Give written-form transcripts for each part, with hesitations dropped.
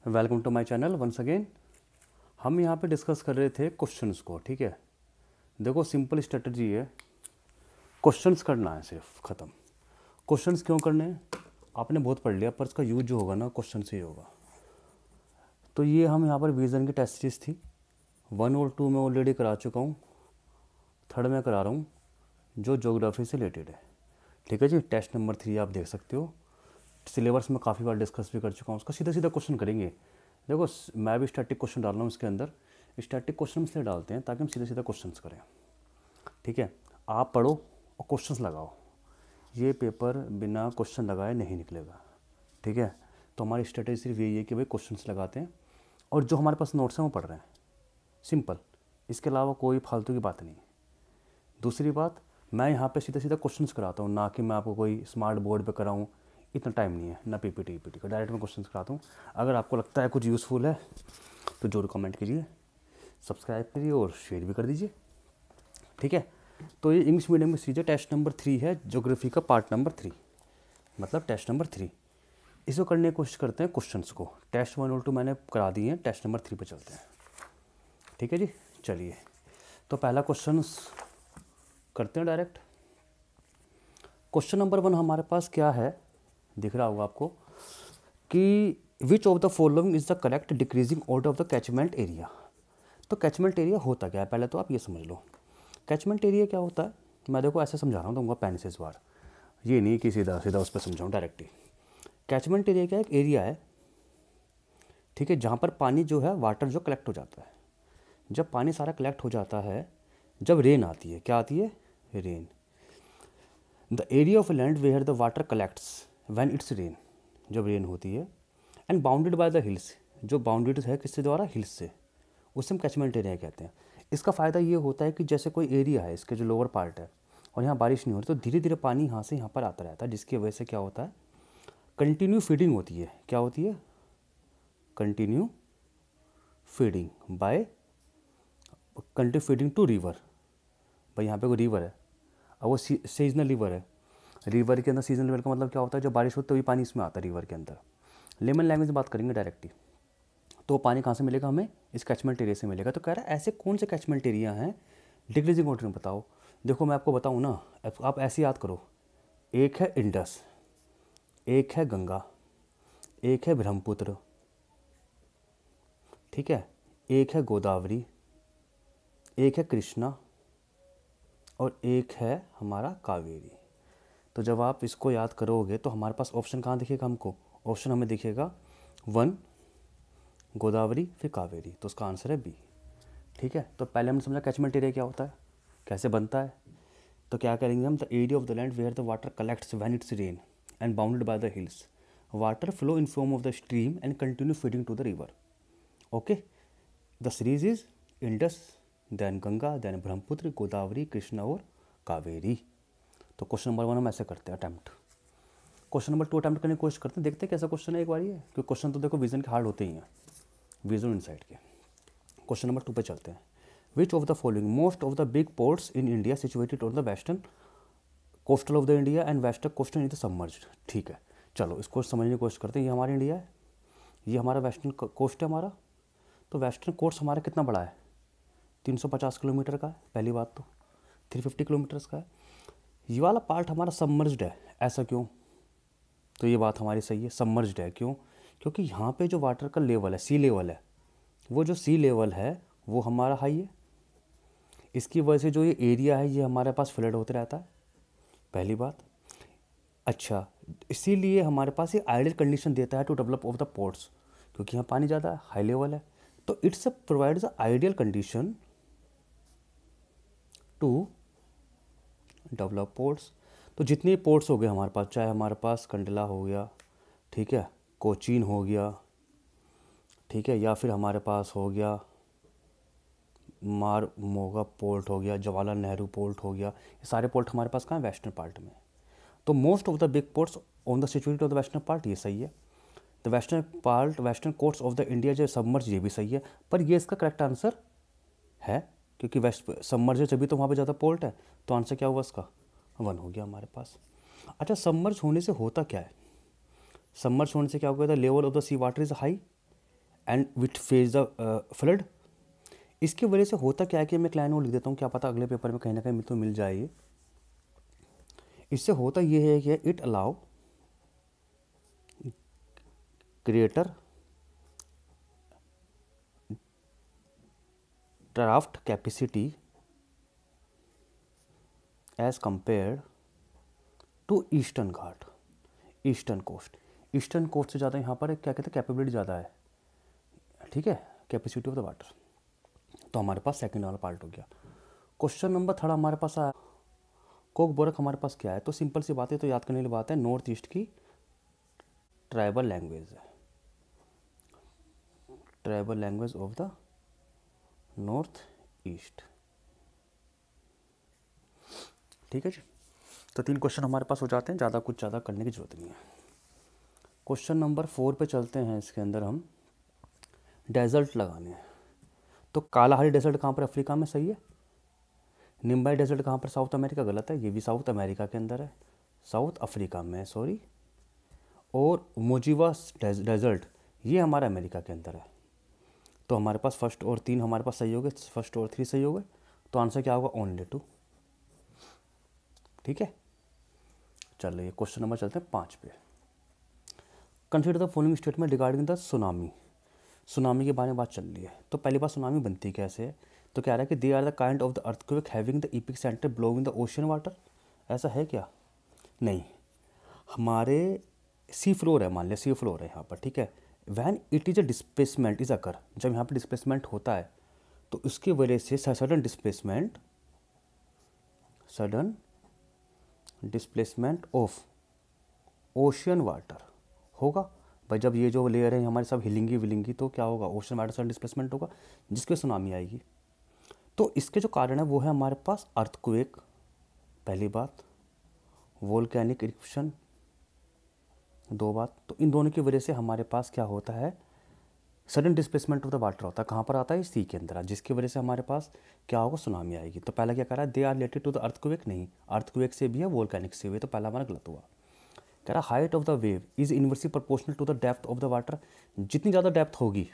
Welcome to my channel once again. हम यहाँ पे डिस्कस कर रहे थे क्वेश्चंस को। ठीक है, देखो सिंपल स्ट्रेटजी है, क्वेश्चंस करना है सिर्फ, ख़त्म। क्वेश्चंस क्यों करने हैं आपने बहुत पढ़ लिया, पर इसका यूज जो होगा ना क्वेश्चन से ही होगा। तो ये हम यहाँ पर विजन की टेस्ट सीरीज थी, 1 और 2 में ऑलरेडी करा चुका हूँ, 3rd में करा रहा हूँ जो ज्योग्राफी से रिलेटेड है। ठीक है जी, टेस्ट नंबर 3 आप देख सकते हो। सिलेबस में काफ़ी बार डिस्कस भी कर चुका हूँ, उसका सीधा सीधा क्वेश्चन करेंगे। देखो मैं भी स्टैटिक क्वेश्चन डाल रहा हूँ इसके अंदर। स्टैटिक क्वेश्चन इसलिए डालते हैं ताकि हम सीधे सीधा क्वेश्चंस करें। ठीक है, आप पढ़ो और क्वेश्चंस लगाओ। ये पेपर बिना क्वेश्चन लगाए नहीं निकलेगा। ठीक है, तो हमारी स्ट्रेटेजी सिर्फ यही है कि भाई क्वेश्चंस लगाते हैं और जो हमारे पास नोट्स हैं वो पढ़ रहे हैं, सिंपल। इसके अलावा कोई फालतू की बात नहीं। दूसरी बात, मैं यहाँ पे सीधा सीधा क्वेश्चंस कराता हूँ, ना कि मैं आपको कोई स्मार्ट बोर्ड पे कराऊँ। इतना टाइम नहीं है, ना पीपीटी का, डायरेक्ट मैं क्वेश्चंस कराता हूँ। अगर आपको लगता है कुछ यूज़फुल है तो जरूर कमेंट कीजिए, सब्सक्राइब करिए और शेयर भी कर दीजिए। ठीक है, तो ये इंग्लिश मीडियम की सीरीज है, टेस्ट नंबर 3 है, ज्योग्राफी का पार्ट नंबर 3, मतलब टेस्ट नंबर 3। इसको करने की कोशिश करते हैं क्वेश्चंस को। टेस्ट 1 और 2 मैंने करा दिए हैं, टेस्ट नंबर 3 पे चलते हैं। ठीक है जी, चलिए तो पहला क्वेश्चन करते हैं डायरेक्ट। क्वेश्चन नंबर 1 हमारे पास क्या है, दिख रहा होगा आपको कि which of the following is the correct decreasing order of the catchment area. तो कैचमेंट एरिया होता क्या है, पहले तो आप ये समझ लो। कैचमेंट एरिया क्या होता है, मैं देखो ऐसे समझा रहा हूँ, दूंगा पेन से इस बार, ये नहीं कि सीधा सीधा उस पर समझाऊँ डायरेक्टली। कैचमेंट एरिया क्या है, एक एरिया है, ठीक है, जहाँ पर पानी जो है, वाटर जो कलेक्ट हो जाता है। जब पानी सारा कलेक्ट हो जाता है, जब रेन आती है, क्या आती है, rain. The area of land where the water collects when it's rain, जब रेन होती है। And bounded by the hills, जो बाउंडेड है किससे द्वारा, हिल्स से, उसे हम कैचमेंट एरिया कहते हैं। इसका फ़ायदा ये होता है कि जैसे कोई एरिया है, इसके जो लोअर पार्ट है और यहाँ बारिश नहीं हो रही, तो धीरे धीरे पानी यहाँ से यहाँ पर आता रहता है, जिसकी वजह से क्या होता है, कंटिन्यू फीडिंग होती है। क्या होती है, continue feeding by, continue feeding to river. भाई यहाँ पे कोई रिवर है, और वो सीजनल रिवर है। रिवर के अंदर सीजनल रिवर का मतलब क्या होता है, जब बारिश होती है तो भी पानी इसमें आता है रिवर के अंदर। लेमन लैंग्वेज में बात करेंगे डायरेक्टली, तो पानी कहाँ से मिलेगा हमें, इस कैचमेंट एरिया से मिलेगा। तो कह रहा है ऐसे कौन से कैचमेंट एरिया हैं डिक्रीजिंग वाटर में, बताओ। देखो मैं आपको बताऊँ ना, आप ऐसे याद करो, एक है इंडस, एक है गंगा, एक है ब्रह्मपुत्र, ठीक है, एक है गोदावरी, एक है कृष्णा और एक है हमारा कावेरी। तो जब आप इसको याद करोगे तो हमारे पास ऑप्शन कहाँ दिखेगा हमको, ऑप्शन हमें दिखेगा 1 गोदावरी, फिर कावेरी, तो उसका आंसर है बी। ठीक है, तो पहले हमने समझा कैचमेंट एरिया क्या होता है, कैसे बनता है। तो क्या करेंगे हम, the area of the land where the water collects when it's rain and bounded by the hills, water flow in form of the stream and continue feeding to the river. Okay, the series is Indus, then Ganga, then Brahmaputra, Godavari, Krishna और कावेरी। तो question number 1 हम ऐसे करते हैं attempt. Question number 2 attempt करने की कोशिश करते हैं, देखते हैं कैसा क्वेश्चन है एक बार ये, क्योंकि क्वेश्चन तो देखो विजन के हार्ड होते ही हैं, विजुअल इनसाइट के। क्वेश्चन नंबर 2 पे चलते हैं। Which of the following most of the big ports in India situated on the western coastal of the India and western coastal in the submerged. ठीक है, चलो इसको समझने की कोशिश करते हैं। ये हमारा इंडिया है, ये हमारा वेस्टर्न कोस्ट है हमारा। तो वेस्टर्न कोस्ट हमारा कितना बड़ा है, 350 किलोमीटर का है, पहली बात तो 350 किलोमीटर्स का है। ये वाला पार्ट हमारा सबमर्ज्ड है, ऐसा क्यों, तो ये बात हमारी सही है, सबमर्ज्ड है। क्यों, क्योंकि यहाँ पे जो वाटर का लेवल है, सी लेवल है, वो जो सी लेवल है वो हमारा हाई है। इसकी वजह से जो ये एरिया है ये हमारे पास फ्लड होते रहता है, पहली बात। अच्छा, इसीलिए हमारे पास ये आइडियल कंडीशन देता है to develop of the ports, क्योंकि यहाँ पानी ज़्यादा है, हाई लेवल है, तो it's provides the ideal condition to develop ports. तो जितने पोर्ट्स हो गए हमारे पास, चाहे हमारे पास कंडला हो गया, ठीक है, कोचीन हो गया, ठीक है, या फिर हमारे पास हो गया मारमोगा पोर्ट हो गया, जवाहरलाल नेहरू पोर्ट हो गया, ये सारे पोर्ट हमारे पास कहाँ है, वेस्टर्न पार्ट में। तो most of the big ports on the situated of the western part, ये सही है। The western part, western coast of the India जो सबमर्ज, ये भी सही है, पर ये इसका करेक्ट आंसर है, क्योंकि वेस्ट सबमर्ज है जब तो वहाँ पे ज़्यादा पोर्ट है, तो आंसर क्या हुआ इसका, 1 हो गया हमारे पास। अच्छा, सबमर्ज होने से होता क्या है, सबमर्ज होने से क्या होगा, the level of the sea water is high and which phase the flood. इसकी वजह से होता क्या है कि मैं एक लाइन और लिख देता हूँ, क्या पता अगले पेपर में कहीं ना कहीं तो मिल जाए। इससे होता ये है कि it allow greater draft capacity as compared to eastern ghat, eastern coast. Eastern coast से ज़्यादा यहाँ पर क्या कहते हैं, कैपेबिलिटी ज़्यादा है, ठीक है, कैपेसिटी ऑफ द वाटर। तो हमारे पास सेकंड वाला पार्ट हो गया। क्वेश्चन नंबर 3 हमारे पास आया, कोकबोरक हमारे पास क्या है, तो सिंपल सी बात है, तो याद करने वाली बात है, नॉर्थ ईस्ट की ट्राइबल लैंग्वेज है, tribal language of the north east. ठीक है जी, तो 3 क्वेश्चन हमारे पास हो जाते हैं, ज़्यादा करने की जरूरत नहीं है। क्वेश्चन नंबर 4 पे चलते हैं। इसके अंदर हम डेजर्ट लगाने हैं। तो कालाहारी डेजर्ट कहाँ पर, अफ्रीका में, सही है। निम्बाई डेजर्ट कहाँ पर, साउथ अमेरिका, गलत है, ये भी साउथ अमेरिका के अंदर है, साउथ अफ्रीका में, सॉरी। और मोजिवा डेजर्ट ये हमारा अमेरिका के अंदर है। तो हमारे पास फर्स्ट और 3 हमारे पास सही हो गए, फर्स्ट और 3 सही हो गए, तो आंसर क्या होगा, ओनली 2। ठीक है, चलिए क्वेश्चन नंबर चलते हैं 5 पे। Consider the following statement regarding the tsunami. Tsunami के बारे में बात चल रही है। तो पहली बात, सुनामी बनती कैसे है, तो कह रहा है कि they are the kind of the earthquake having the epicentre below in the ocean water. ऐसा है क्या, नहीं, हमारे सी फ्लोर है, मान लिया सी फ्लोर है यहाँ पर, ठीक है। When it is a displacement is occur, जब यहाँ पर डिस्प्लेसमेंट होता है तो उसकी वजह से sudden displacement of ocean water होगा भाई। जब ये जो लेयर है हमारे सब हिलेंगी विलेंगी तो क्या होगा, ओशन वाटर सडन डिस्प्लेसमेंट होगा, जिसके सुनामी आएगी। तो इसके जो कारण है वो है हमारे पास अर्थक्वेक, पहली बात, वोल्केनिक इरप्शन, 2 बात। तो इन दोनों की वजह से हमारे पास क्या होता है, sudden displacement of the water होता है। कहाँ पर आता है, सी के अंदर, जिसकी वजह से हमारे पास क्या होगा, सुनामी आएगी। तो पहला क्या कह रहा है, they are related to the earthquake, नहीं, अर्थक्वेक से भी है, वोल्केनिक से भी है, तो पहला हमारा गलत हुआ। कह रहा height of the wave is inversely proportional to the depth of the water. जितनी ज़्यादा डेप्थ होगी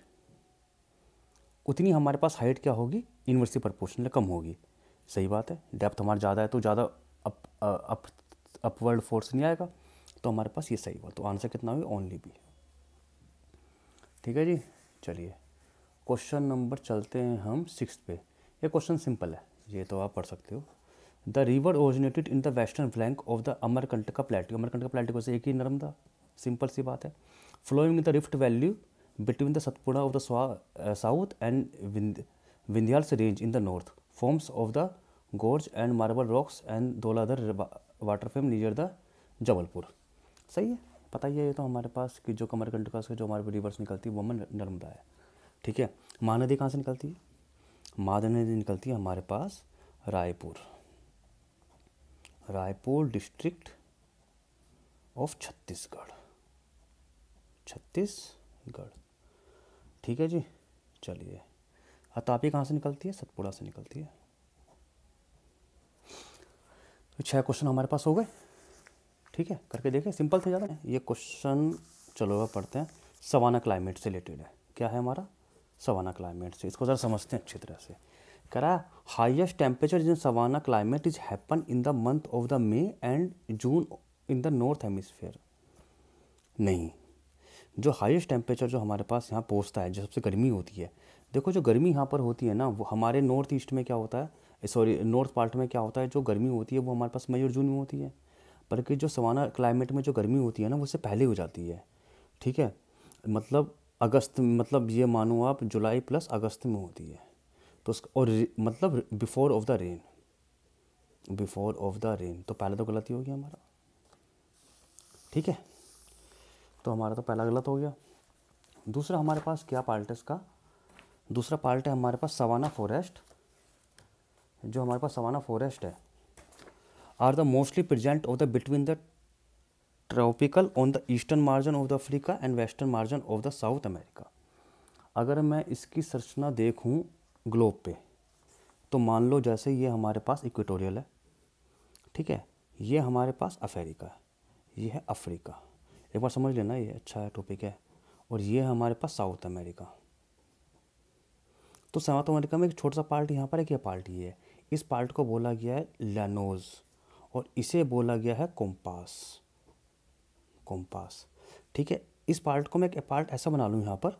उतनी हमारे पास हाइट क्या होगी, इनवर्सली प्रोपोर्शनल, कम होगी। सही बात है, डेप्थ हमारा ज़्यादा है तो ज़्यादा अपवर्ड फोर्स नहीं आएगा, तो हमारे पास ये सही हुआ। तो आंसर कितना होगा, ओनली बी। ठीक है जी, चलिए क्वेश्चन नंबर चलते हैं हम 6 पे। ये क्वेश्चन सिंपल है, ये तो आप पढ़ सकते हो। The river originated in the western flank of the Amarkantaka plateau. Amarkantaka plateau से एक ही नर्मदा, सिंपल सी बात है। Flowing in the rift valley between the Satpura of the south and Vindhyachal range in the north, forms of the gorge and marble rocks and Dhauladhar water frame near the Jabalpur. सही है, पता ही है ये तो हमारे पास कि जो अमरकंटका से जो हमारे रिवर्स निकलती है वो नर्मदा है। ठीक है, महानदी कहाँ से निकलती है, महानदी निकलती है हमारे पास रायपुर डिस्ट्रिक्ट ऑफ छत्तीसगढ़। ठीक है जी, चलिए। तापी कहाँ से निकलती है, सतपुड़ा से निकलती है। तो 6 क्वेश्चन हमारे पास हो गए। ठीक है, करके देखें, सिंपल थे ज़्यादा। ये क्वेश्चन चलो अब पढ़ते हैं, सवाना क्लाइमेट से रिलेटेड है। क्या है हमारा, सवाना क्लाइमेट से, इसको ज़रा समझते हैं अच्छी तरह से। कह रहा highest temperature in savanna climate is happen in the month of the May and June in the north hemisphere. नहीं, जो हाईएस्ट टेम्परेचर जो हमारे पास यहाँ पहुँचता है, जो सबसे गर्मी होती है, देखो जो गर्मी यहाँ पर होती है ना, वो हमारे नॉर्थ ईस्ट में क्या होता है, सॉरी नॉर्थ पार्ट में क्या होता है, जो गर्मी होती है वो हमारे पास मई और जून में होती है। बल्कि जो सवाना क्लाइमेट में जो गर्मी होती है ना, वो उससे पहले हो जाती है। ठीक है, मतलब अगस्त, मतलब ये मानो आप जुलाई प्लस अगस्त में होती है। तो और मतलब बिफोर ऑफ द रेन, तो पहले तो गलती होगी हमारा। ठीक है, तो हमारा तो पहला गलत हो गया। दूसरा हमारे पास क्या पार्ट है, इसका दूसरा पार्ट है हमारे पास सवाना फॉरेस्ट। जो हमारे पास सवाना फॉरेस्ट है are the mostly present of the between the tropical on the eastern margin of the Africa and western margin of the South America. अगर मैं इसकी संरचना देखूं ग्लोब पे, तो मान लो जैसे ये हमारे पास इक्वेटोरियल है, ठीक है, ये हमारे पास अफ्रीका है, ये है अफ्रीका, एक बार समझ लेना, ये अच्छा है टॉपिक है। और ये हमारे पास साउथ अमेरिका, तो साउथ अमेरिका में एक छोटा सा पार्ट यहाँ पर है, क्या पार्ट ये है, इस पार्ट को बोला गया है लैनोज और इसे बोला गया है कोम्पास, कोम्पास। ठीक है, इस पार्ट को मैं एक पार्ट ऐसा बना लूँ यहाँ पर,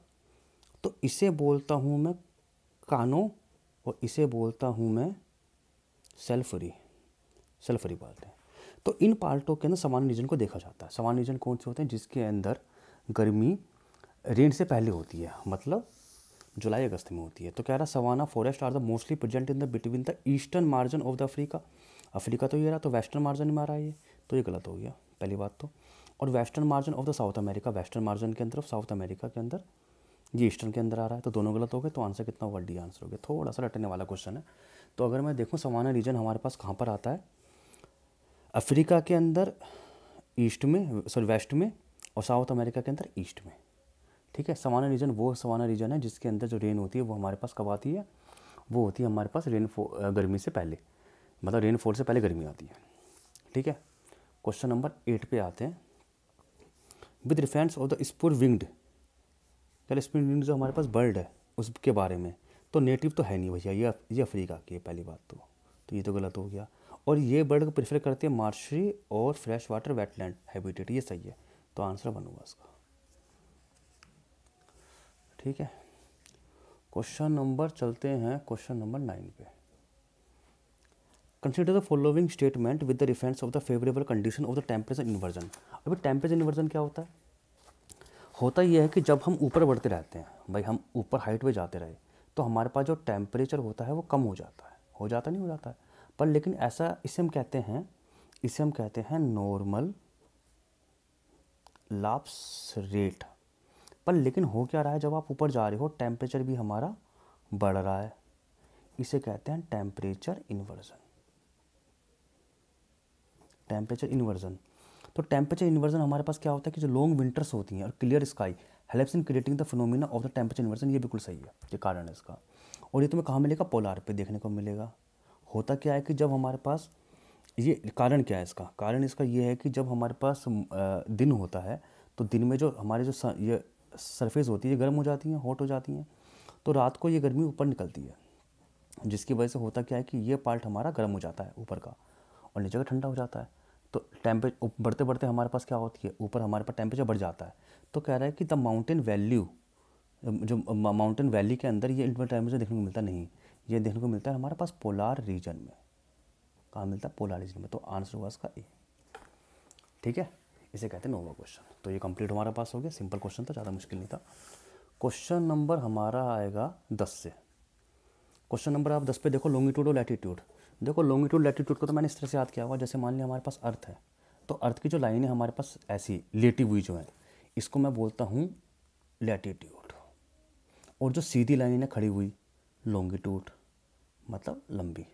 तो इसे बोलता हूँ मैं कानो और इसे बोलता हूँ मैं सल्फरी, सल्फरी बोलते हैं। तो इन पार्टों के अंदर सामान्य रीजन को देखा जाता है। सामान्य रीजन कौन से होते हैं, जिसके अंदर गर्मी रेन से पहले होती है, मतलब जुलाई अगस्त में होती है। तो कह रहा savanna forest are the mostly present in the between the eastern margin of the Africa, Africa तो ये रहा, तो वेस्टर्न मार्जिन में आ रहा है ये, तो ये गलत हो गया पहली बात तो। और western margin of the South America, western margin के अंदर साउथ अमेरिका के अंदर, ये ईस्टर्न के अंदर आ रहा है, तो दोनों गलत हो गए। तो आंसर कितना होगा, डी आंसर हो गया। थोड़ा सा रटने वाला क्वेश्चन है। तो अगर मैं देखूँ सवाना रीजन हमारे पास कहाँ पर आता है, अफ्रीका के अंदर ईस्ट में, सॉरी वेस्ट में, और साउथ अमेरिका के अंदर ईस्ट में। ठीक है, सवाना रीजन वो सवाना रीजन है जिसके अंदर जो रेन होती है वो हमारे पास कब आती है, वो होती है हमारे पास गर्मी से पहले, मतलब रेनफॉल से पहले गर्मी आती है। ठीक है, क्वेश्चन नंबर 8 पे आते हैं। With reference of the spur winged, चलो स्पुर विंग्ड जो हमारे पास बर्ड है उसके बारे में, तो नेटिव तो है नहीं भैया, ये अफ्रीका की है पहली बात तो ये तो गलत हो गया। और ये बर्ड को प्रेफर करते हैं मार्शी और फ्रेश वाटर वेटलैंड हैबिटेट, ये सही है, तो आंसर बनूंगा इसका। ठीक है, क्वेश्चन नंबर चलते हैं क्वेश्चन नंबर 9 पे। Consider the following statement with the reference of the favourable condition of the temperature inversion. अभी टेम्परेचर इन्वर्जन क्या होता है, होता यह है कि जब हम ऊपर बढ़ते रहते हैं भाई, हम ऊपर हाइट पे जाते रहे, तो हमारे पास जो टेम्परेचर होता है वो कम हो जाता है, नहीं हो जाता है, पर लेकिन ऐसा इसे हम कहते हैं नॉर्मल लाप्स रेट। पर लेकिन हो क्या रहा है, जब आप ऊपर जा रहे हो टेम्परेचर भी हमारा बढ़ रहा है, इसे कहते हैं टेम्परेचर इन्वर्जन, टेम्परेचर इन्वर्जन। तो टेम्परेचर इन्वर्जन हमारे पास क्या होता है कि जो लॉन्ग विंटर्स होती हैं और clear sky helps in creating the phenomena of the temperature inversion, ये बिल्कुल सही है, ये कारण है इसका। और ये तुम्हें कहाँ मिलेगा, पोलार पे देखने को मिलेगा। होता क्या है कि जब हमारे पास, ये कारण क्या है इसका, कारण इसका ये है कि जब हमारे पास दिन होता है, तो दिन में जो हमारे जो ये सरफेस होती है ये गर्म हो जाती हैं, हॉट हो जाती हैं, तो रात को ये गर्मी ऊपर निकलती है, जिसकी वजह से होता क्या है कि ये पार्ट हमारा गर्म हो जाता है ऊपर का, और नीचे का ठंडा हो जाता है। तो टेम्परेचर बढ़ते बढ़ते हमारे पास क्या होती है, ऊपर हमारे पास टेम्परेचर बढ़ जाता है। तो कह रहा है कि द माउंटेन वैल्यू, जो माउंटेन वैली के अंदर ये टेम्परेचर देखने को मिलता नहीं, ये देखने को मिलता है हमारे पास पोलार रीजन में। कहाँ मिलता है, पोलार रीजन में, तो आंसर हुआ इसका ए। ठीक है, इसे कहते हैं नोवा क्वेश्चन। तो ये कंप्लीट हमारे पास हो गया, सिंपल क्वेश्चन था, ज़्यादा मुश्किल नहीं था। क्वेश्चन नंबर हमारा आएगा 10 से। क्वेश्चन नंबर आप 10 पे देखो, लॉन्गिट्यूड और लैटिट्यूड। देखो लॉन्गिट्यूड लैटिट्यूड को तो मैंने इस तरह से याद किया हुआ, जैसे मान लिया हमारे पास अर्थ है, तो अर्थ की जो लाइन है हमारे पास ऐसी लेटी हुई जो है, इसको मैं बोलता हूँ लैटिट्यूड, और जो सीधी लाइन है खड़ी हुई, लॉन्गिट्यूड, मतलब लंबी।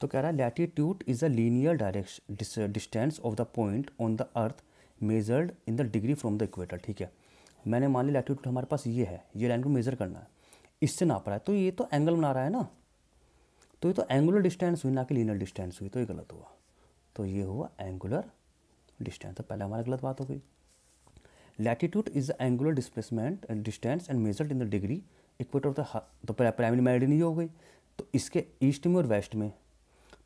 तो कह रहा है latitude is a linear direction distance of the point on the earth measured in the degree from the equator. ठीक है, मैंने मान लिया लैटिट्यूड हमारे पास ये है, ये लाइन को मेज़र करना है, इससे नाप रहा है, तो ये तो एंगल बना रहा है ना, तो ये तो एंगुलर डिस्टेंस हुई, ना कि लीनियर डिस्टेंस हुई, तो ये गलत हुआ। तो ये हुआ एंगुलर डिस्टेंस, तो पहले हमारा गलत बात हो गई। Latitude is the angular displacement distance and measured in the degree equator of the, तो प्राइमरी मेरिडियन ये हो गई। तो इसके ईस्ट में और वेस्ट में,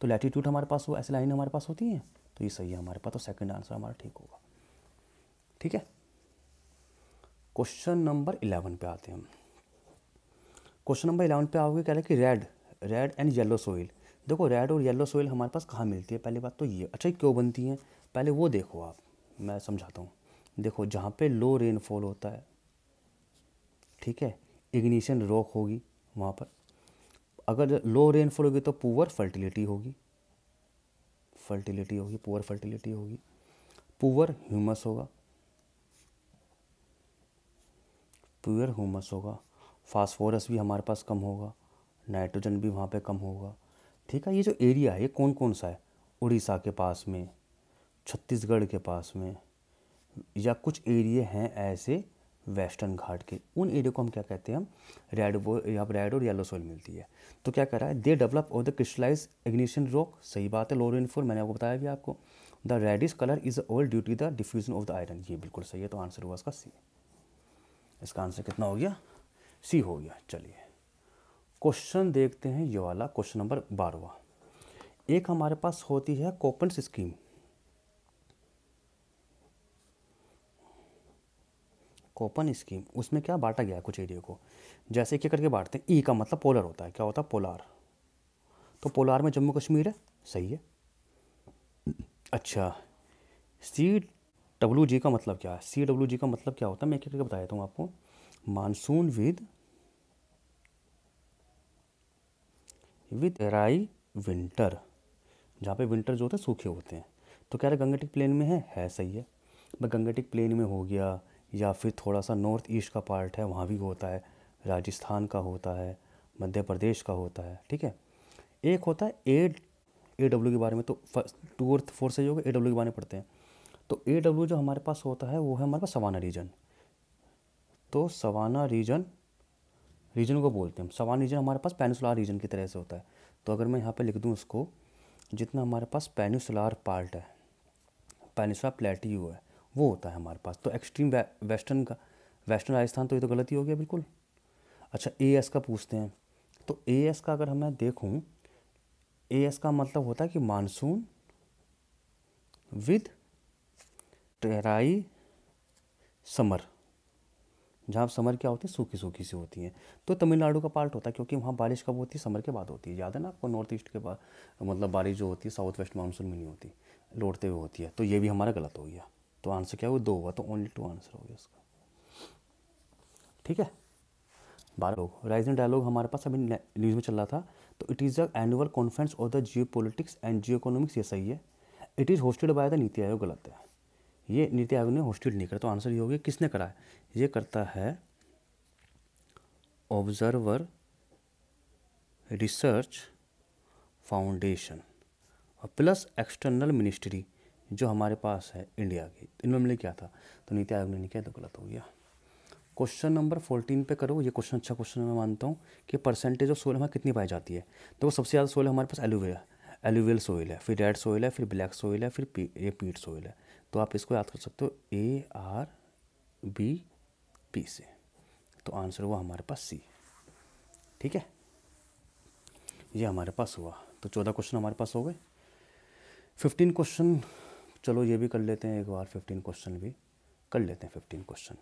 तो लैटिट्यूड हमारे पास हो, ऐसी लाइन हमारे पास होती हैं, तो ये सही है हमारे पास, तो सेकंड आंसर हमारा ठीक होगा। ठीक है, क्वेश्चन नंबर 11 पे आते हैं हम। क्वेश्चन नंबर 11 पे आओगे, कह रहे कि रेड एंड येलो सोइल। देखो रेड और येलो सोइल हमारे पास कहाँ मिलती है, पहली बात तो ये, अच्छा ये क्यों बनती हैं, पहले वो देखो आप, मैं समझाता हूँ। देखो जहाँ पे लो रेनफॉल होता है, ठीक है, इग्निशन रॉक होगी वहाँ पर, अगर लो रेनफॉल होगी तो पुअर फर्टिलिटी होगी, पुअर फर्टिलिटी होगी, पुअर ह्यूमस होगा, फास्फोरस भी हमारे पास कम होगा, नाइट्रोजन भी वहाँ पे कम होगा। ठीक है, ये जो एरिया है ये कौन कौन सा है, उड़ीसा के पास में, छत्तीसगढ़ के पास में, या कुछ एरिया हैं ऐसे वेस्टर्न घाट के, उन एरिया को हम क्या कहते हैं, हम यहाँ पर रेड और येलो सोइल मिलती है। तो क्या कह रहा है, they develop of the crystallize ignition rock, सही बात है, लो रेनफॉल, मैंने आपको बताया भी आपको। The reddish colour is all due to the diffusion of the iron, ये बिल्कुल सही है, तो आंसर हुआ इसका सी। इसका आंसर कितना हो गया, सी हो गया। चलिए क्वेश्चन देखते हैं ये वाला, क्वेश्चन नंबर 12वां। एक हमारे पास होती है कोपेन्स स्कीम। कोपन स्कीम, उसमें क्या बांटा गया है कुछ एरिया को, जैसे क्या करके बांटते हैं। ई का मतलब पोलर होता है, क्या होता है पोलार, तो पोलार में जम्मू कश्मीर है, सही है। अच्छा, CWG का मतलब क्या है? CWG का मतलब क्या होता है, मैं एक करके बता देता हूँ आपको। मानसून विद राई विंटर, जहाँ पे विंटर जो होते हैं सूखे होते हैं। तो कह रहे गंगेटिक प्लेन में है सही है। मैं गंगेटिक प्लेन में हो गया, या फिर थोड़ा सा नॉर्थ ईस्ट का पार्ट है वहाँ भी होता है, राजस्थान का होता है, मध्य प्रदेश का होता है, ठीक है। एक होता है AW के बारे में, तो 2 और 4 सही होगा, AW के बारे में पढ़ते हैं। तो AW जो हमारे पास होता है वो है हमारे पास सवाना रीजन। तो सवाना रीजन को बोलते हैं हम। सवाना रीजन हमारे पास पेनिसुलार रीजन की तरह से होता है। तो अगर मैं यहाँ पे लिख दूँ उसको, जितना हमारे पास पेनिसुलार पार्ट है, पेनिसुला प्लेट्यू है, वो होता है हमारे पास। तो एक्सट्रीम वेस्टर्न राजस्थान, तो ये तो गलती हो गया बिल्कुल। अच्छा, AS का पूछते हैं। तो AS का अगर मैं देखूँ, AS का मतलब होता है कि मानसून विद ड्राई समर, जहाँ समर क्या होती है, सूखी सूखी सी होती हैं। तो तमिलनाडु का पार्ट होता है, क्योंकि वहाँ बारिश कब होती है, समर के बाद होती है। याद है ना आपको, नॉर्थ ईस्ट के बाद मतलब बारिश जो होती है साउथ वेस्ट मानसून में नहीं होती, लौटते हुए होती है। तो ये भी हमारा गलत हो गया। तो आंसर क्या हुआ, 2 हुआ, तो ओनली 2 आंसर हो गया इसका, ठीक है। 12 राइजिंग डायलॉग हमारे पास अभी न्यूज़ में चल रहा था। तो it is the annual conference of the Jio politics and Jio economics, ये सही है। It is hosted by the NITI Aayog, गलत है। ये नीति आयोग ने होस्टेड नहीं करा, तो आंसर ये हो गया किसने करा है, ये करता है ऑब्जर्वर रिसर्च फाउंडेशन और प्लस एक्सटर्नल मिनिस्ट्री जो हमारे पास है इंडिया की, इन्होंने मिले क्या था। तो नीति आयोग ने नहीं किया, तो गलत हो गया। क्वेश्चन नंबर 14 पे करो। ये क्वेश्चन अच्छा क्वेश्चन मैं मानता हूँ कि परसेंटेज ऑफ सोइल हमें कितनी पाई जाती है। तो वो सबसे ज़्यादा सोइल हमारे पास एलुवियल सोइल है, फिर रेड सोइल है, फिर ब्लैक सोइल है, फिर ये पीट सोइल है। तो आप इसको याद कर सकते हो ARBP से। तो आंसर हुआ हमारे पास C, ठीक है। ये हमारे पास हुआ। तो 14 क्वेश्चन हमारे पास हो गए। 15 क्वेश्चन, चलो ये भी कर लेते हैं एक बार, 15 क्वेश्चन भी कर लेते हैं। 15 क्वेश्चन,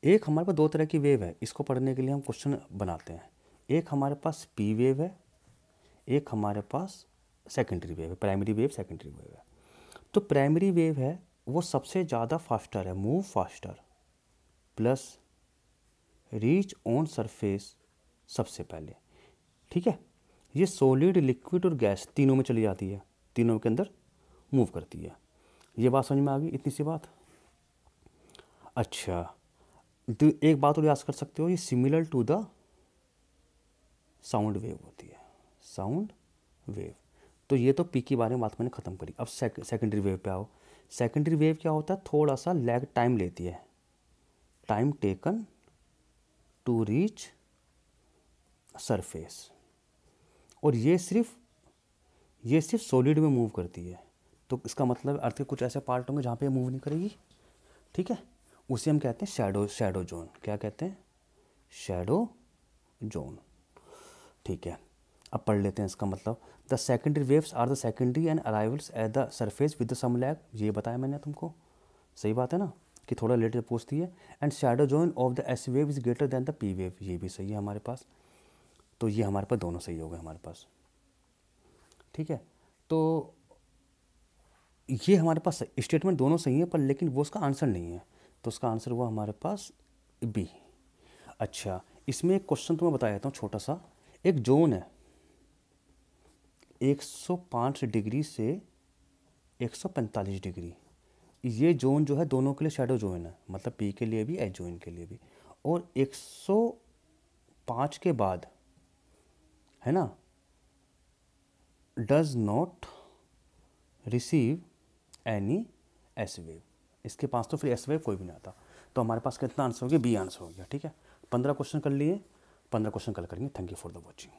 एक हमारे पास 2 तरह की वेव है, इसको पढ़ने के लिए हम क्वेश्चन बनाते हैं। एक हमारे पास P वेव है, एक हमारे पास सेकेंडरी वेव है, प्राइमरी वेव सेकेंडरी वेव है। तो प्राइमरी वेव है वो सबसे ज़्यादा फास्टर है, move faster, plus reach on surface सबसे पहले, ठीक है। ये सॉलिड, लिक्विड और गैस तीनों में चली जाती है, तीनों के अंदर मूव करती है। ये बात समझ में आ गई, इतनी सी बात। अच्छा, तो एक बात और याद कर सकते हो, ये similar to the sound wave होती है, साउंड वेव। तो ये तो पी के बारे में बात मैंने ख़त्म करी। अब सेकेंडरी वेव पे आओ। सेकेंडरी वेव क्या होता है, थोड़ा सा लैग टाइम लेती है, time taken to reach surface, और ये सिर्फ सॉलिड में मूव करती है। तो इसका मतलब अर्थ के कुछ ऐसे पार्ट होंगे जहाँ पे मूव नहीं करेगी, ठीक है। उसे हम कहते हैं शैडो जोन। क्या कहते हैं, शैडो जोन, ठीक है। अब पढ़ लेते हैं इसका मतलब। The secondary waves are the secondary and arrivals at the surface with some lag, ये बताया मैंने तुमको, सही बात है ना, कि थोड़ा लेटर पूछती है। And shadow zone of the S wave is greater than the P wave, ये भी सही है हमारे पास। तो ये हमारे पास दोनों सही हो गए हमारे पास, ठीक है। तो ये हमारे पास स्टेटमेंट दोनों सही है, पर लेकिन वो उसका आंसर नहीं है। तो उसका आंसर हुआ हमारे पास बी। अच्छा, इसमें एक क्वेश्चन तुम्हें बता देता हूँ छोटा सा। एक जोन है 105 डिग्री से 145 डिग्री, ये जोन जो है दोनों के लिए शैडो जोन है, मतलब पी के लिए भी एच जोन के लिए भी। और 105 के बाद है ना, does not receive any S wave, इसके पास तो फिर एस वेव कोई भी नहीं आता। तो हमारे पास कितना आंसर हो गया, बी आंसर हो गया, ठीक है। 15 क्वेश्चन कर लिए, 15 क्वेश्चन कल करेंगे। Thank you for the watching.